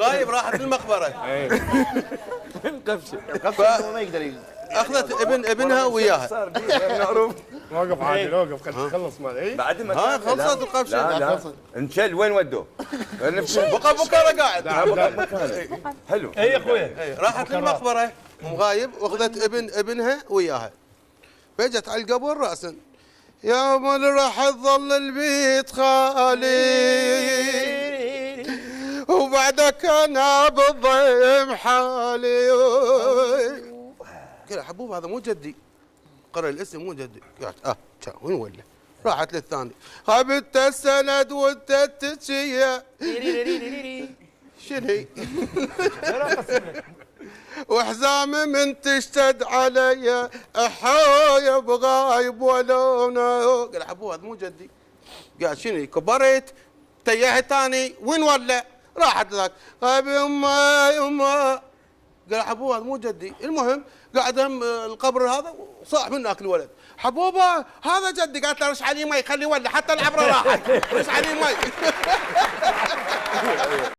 غايب راحت المقبره. القفشه ما يقدر اخذت ابنها وياها. صار معروف. وقف عادل وقف خلينا نخلص مال اي بعد ما ها خلصت القفشه. لا انشل وين ودوه؟ بقى بكره قاعد. حلو. اي يا اخويا إيه، راحت للمقبره غايب واخذت ابنها وياها. فجت على القبر راسا يا من راح تظل البيت خالي وبعدك انا بالضيم حالي. قال حبوب هذا مو جدي، قرأ الاسم مو جدي. قالت وين ولا؟ راحت للثاني خبت السند وانت تتشيا شنو وحزامي من تشتد علي احايا بغايب ولونا. قال حبوب هذا مو جدي. قال شنو كبرت تيهت ثاني وين ولا؟ راحت ذاك غايب يما قال حبوب هذا مو جدي. المهم قاعد هم القبر هذا صاح من اكل الولد حبوبه هذا جدي. قالت له رش عليه مي خليه يولع حتى العبره راحت رش عليه مي.